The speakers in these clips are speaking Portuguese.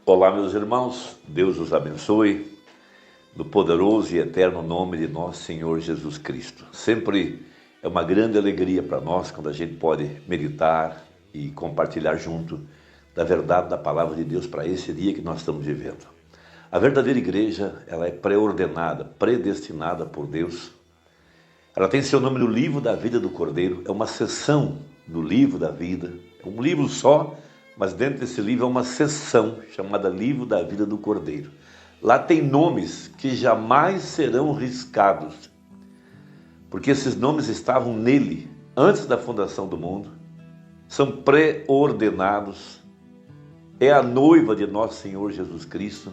Olá, meus irmãos, Deus os abençoe, no poderoso e eterno nome de nosso Senhor Jesus Cristo. Sempre é uma grande alegria para nós quando a gente pode meditar e compartilhar junto da verdade da palavra de Deus para esse dia que nós estamos vivendo. A verdadeira igreja, ela é pré-ordenada, predestinada por Deus. Ela tem seu nome no livro da vida do Cordeiro, é uma seção do livro da vida, é um livro só, mas dentro desse livro é uma seção chamada Livro da Vida do Cordeiro. Lá tem nomes que jamais serão riscados, porque esses nomes estavam nele antes da fundação do mundo, são pré-ordenados, é a noiva de nosso Senhor Jesus Cristo,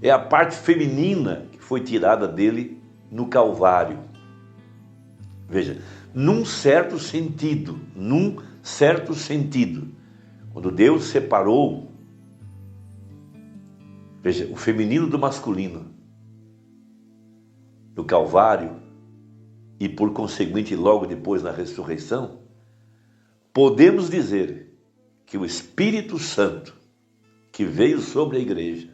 é a parte feminina que foi tirada dele no Calvário. Veja, num certo sentido, quando Deus separou, veja, o feminino do masculino, no Calvário, e por conseguinte logo depois na ressurreição, podemos dizer que o Espírito Santo que veio sobre a igreja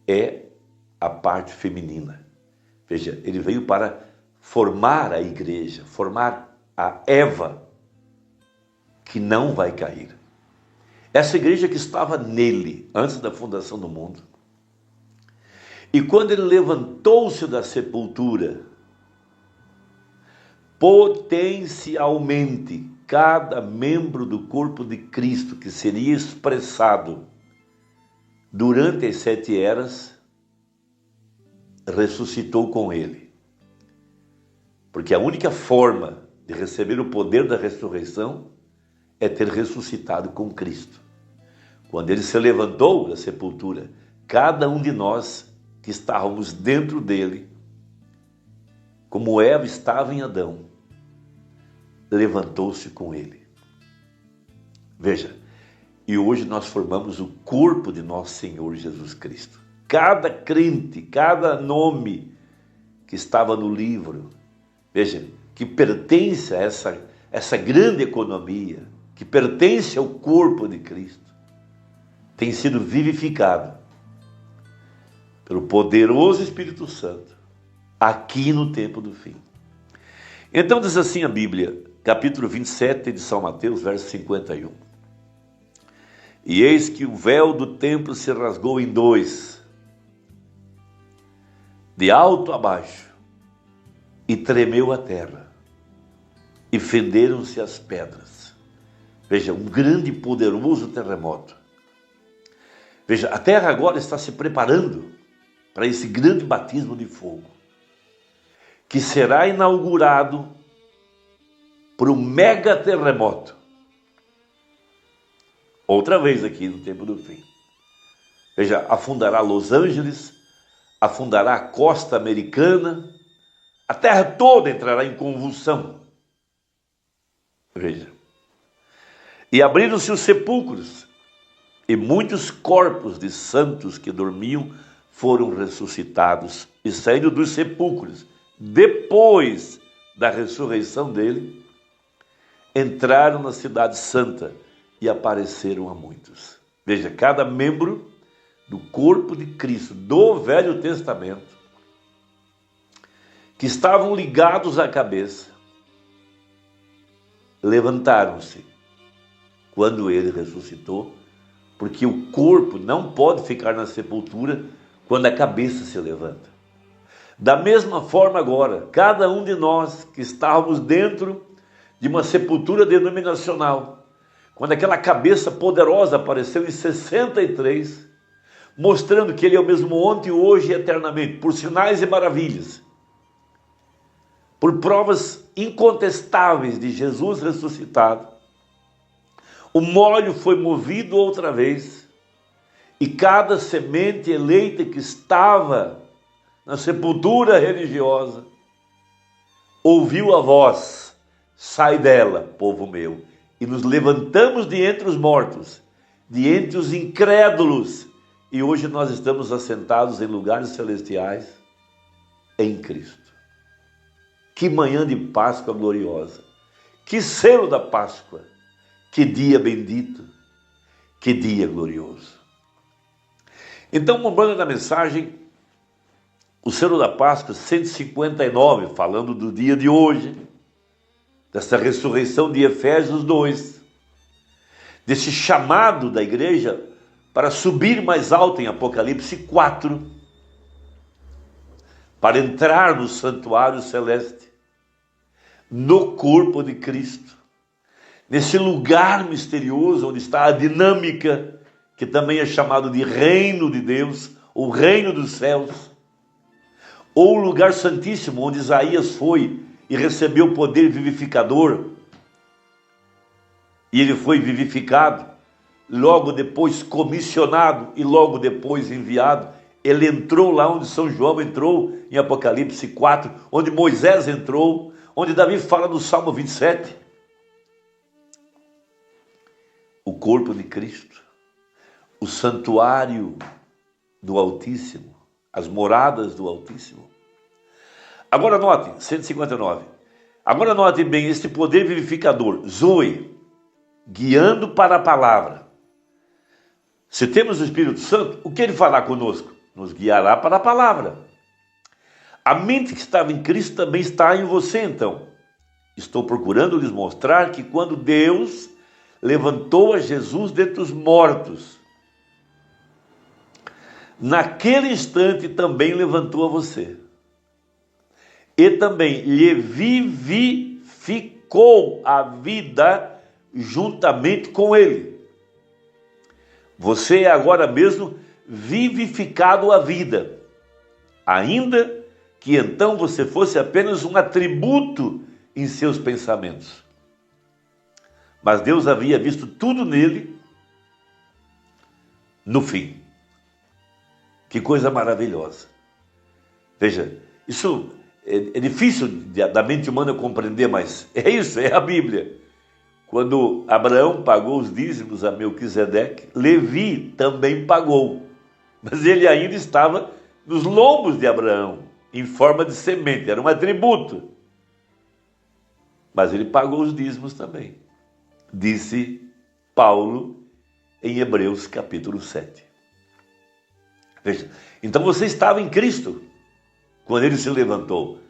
é a parte feminina. Veja, ele veio para formar a igreja, formar a Eva, que não vai cair. Essa igreja que estava nele antes da fundação do mundo. E quando ele levantou-se da sepultura, potencialmente cada membro do corpo de Cristo que seria expressado durante as 7 eras, ressuscitou com ele. Porque a única forma de receber o poder da ressurreição é ter ressuscitado com Cristo. Quando ele se levantou da sepultura, cada um de nós que estávamos dentro dele, como Eva estava em Adão, levantou-se com ele. Veja, e hoje nós formamos o corpo de nosso Senhor Jesus Cristo. Cada crente, cada nome que estava no livro, veja, que pertence a essa grande economia, que pertence ao corpo de Cristo, tem sido vivificado pelo poderoso Espírito Santo, aqui no tempo do fim. Então diz assim a Bíblia, capítulo 27 de São Mateus, verso 51. E eis que o véu do templo se rasgou em 2, de alto a baixo, e tremeu a terra, e fenderam-se as pedras. Veja, um grande e poderoso terremoto. Veja, a terra agora está se preparando para esse grande batismo de fogo, que será inaugurado por um mega terremoto. Outra vez aqui no tempo do fim. Veja, afundará Los Angeles, afundará a costa americana, a terra toda entrará em convulsão. Veja. E abriram-se os sepulcros, e muitos corpos de santos que dormiam foram ressuscitados, e saindo dos sepulcros, depois da ressurreição dele, entraram na cidade santa e apareceram a muitos. Veja, cada membro do corpo de Cristo, do Velho Testamento, que estavam ligados à cabeça, levantaram-se quando ele ressuscitou, porque o corpo não pode ficar na sepultura quando a cabeça se levanta. Da mesma forma agora, cada um de nós que estávamos dentro de uma sepultura denominacional, quando aquela cabeça poderosa apareceu em 63, mostrando que ele é o mesmo ontem, hoje e eternamente, por sinais e maravilhas, por provas incontestáveis de Jesus ressuscitado, o molho foi movido outra vez, e cada semente eleita que estava na sepultura religiosa ouviu a voz: sai dela, povo meu, e nos levantamos de entre os mortos, de entre os incrédulos, e hoje nós estamos assentados em lugares celestiais em Cristo. Que manhã de Páscoa gloriosa! Que selo da Páscoa! Que dia bendito! Que dia glorioso! Então, lembrando da mensagem, o Selo da Páscoa 159, falando do dia de hoje, dessa ressurreição de Efésios 2, desse chamado da igreja para subir mais alto em Apocalipse 4, para entrar no santuário celeste, no corpo de Cristo, nesse lugar misterioso onde está a dinâmica, que também é chamado de reino de Deus, ou reino dos céus, ou o lugar santíssimo onde Isaías foi e recebeu o poder vivificador, e ele foi vivificado, logo depois comissionado e logo depois enviado. Ele entrou lá onde São João entrou em Apocalipse 4, onde Moisés entrou, onde Davi fala no Salmo 27. O corpo de Cristo, o santuário do Altíssimo, as moradas do Altíssimo. Agora note, 159. Agora note bem este poder vivificador, Zoe, guiando para a palavra. Se temos o Espírito Santo, o que ele fará conosco? Nos guiará para a palavra. A mente que estava em Cristo também está em você, então. Estou procurando lhes mostrar que quando Deus levantou a Jesus dentre os mortos, naquele instante também levantou a você. E também lhe vivificou a vida juntamente com ele. Você é agora mesmo vivificado à vida, ainda que então você fosse apenas um atributo em seus pensamentos. Mas Deus havia visto tudo nele no fim. Que coisa maravilhosa. Veja, isso é difícil da mente humana compreender, mas é isso, é a Bíblia. Quando Abraão pagou os dízimos a Melquisedeque, Levi também pagou. Mas ele ainda estava nos lombos de Abraão, em forma de semente, era um atributo. Mas ele pagou os dízimos também, disse Paulo em Hebreus capítulo 7. Veja, então você estava em Cristo quando ele se levantou,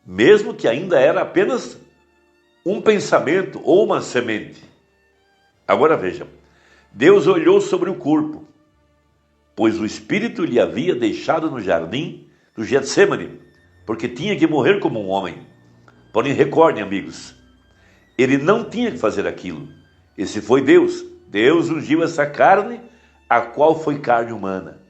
mesmo que ainda era apenas um pensamento ou uma semente. Agora veja, Deus olhou sobre o corpo, pois o Espírito lhe havia deixado no jardim do Getsêmani, porque tinha que morrer como um homem. Porém, recordem, amigos, ele não tinha que fazer aquilo. Esse foi Deus. Deus ungiu essa carne, a qual foi carne humana.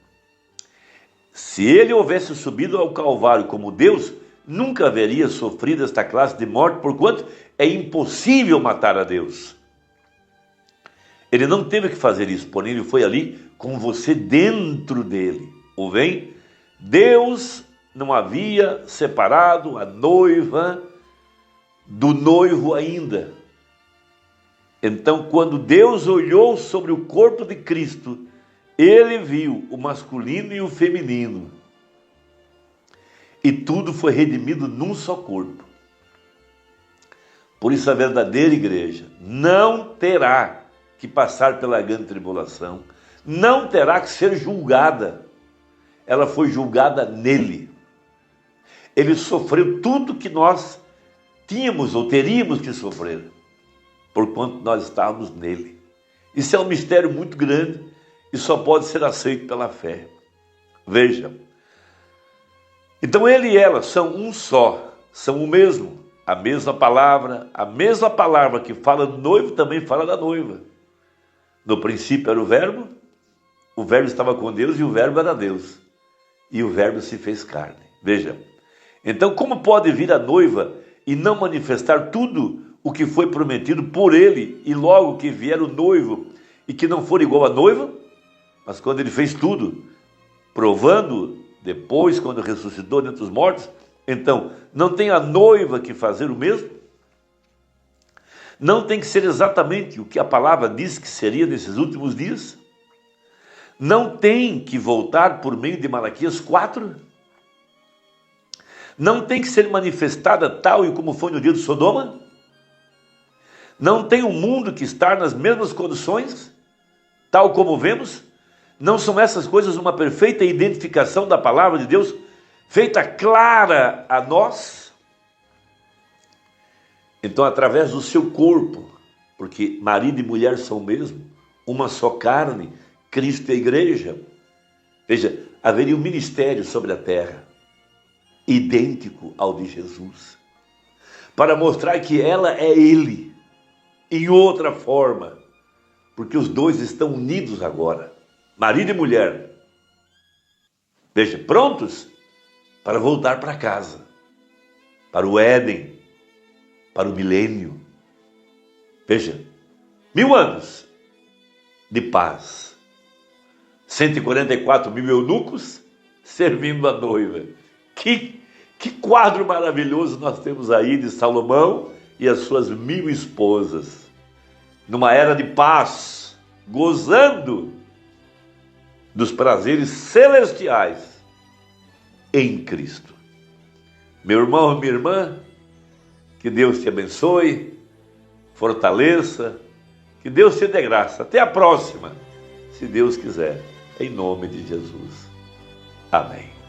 Se ele houvesse subido ao Calvário como Deus, nunca haveria sofrido esta classe de morte, porquanto é impossível matar a Deus. Ele não teve que fazer isso, porém ele foi ali com você dentro dele. Ouvem? Deus não havia separado a noiva do noivo ainda. Então, quando Deus olhou sobre o corpo de Cristo, ele viu o masculino e o feminino. E tudo foi redimido num só corpo. Por isso a verdadeira igreja não terá que passar pela grande tribulação, não terá que ser julgada. Ela foi julgada nele. Ele sofreu tudo que nós tínhamos ou teríamos que sofrer, porquanto nós estávamos nele. Isso é um mistério muito grande e só pode ser aceito pela fé. Veja, então ele e ela são um só, são o mesmo, a mesma palavra que fala do noivo também fala da noiva. No princípio era o verbo estava com Deus e o verbo era Deus, e o verbo se fez carne. Veja, então como pode vir a noiva e não manifestar tudo o que foi prometido por ele, e logo que vier o noivo e que não for igual à noiva? Mas quando ele fez tudo, provando depois, quando ressuscitou dentre os mortos, então não tem a noiva que fazer o mesmo? Não tem que ser exatamente o que a palavra diz que seria nesses últimos dias? Não tem que voltar por meio de Malaquias 4? Não tem que ser manifestada tal e como foi no dia de Sodoma? Não tem o mundo que estar nas mesmas condições? tal como vemos? Não são essas coisas uma perfeita identificação da palavra de Deus, feita clara a nós? Então, através do seu corpo, porque marido e mulher são o mesmo, uma só carne, Cristo e a igreja. Veja, haveria um ministério sobre a terra, idêntico ao de Jesus, para mostrar que ela é Ele, em outra forma, porque os dois estão unidos agora, marido e mulher. Veja, prontos para voltar para casa, para o Éden, para o milênio. Veja, 1000 anos de paz, 144 mil eunucos servindo a noiva. Que quadro maravilhoso nós temos aí de Salomão e as suas 1000 esposas, numa era de paz, gozando dos prazeres celestiais em Cristo. Meu irmão, minha irmã, que Deus te abençoe, fortaleça, que Deus te dê graça. Até a próxima, se Deus quiser, em nome de Jesus. Amém.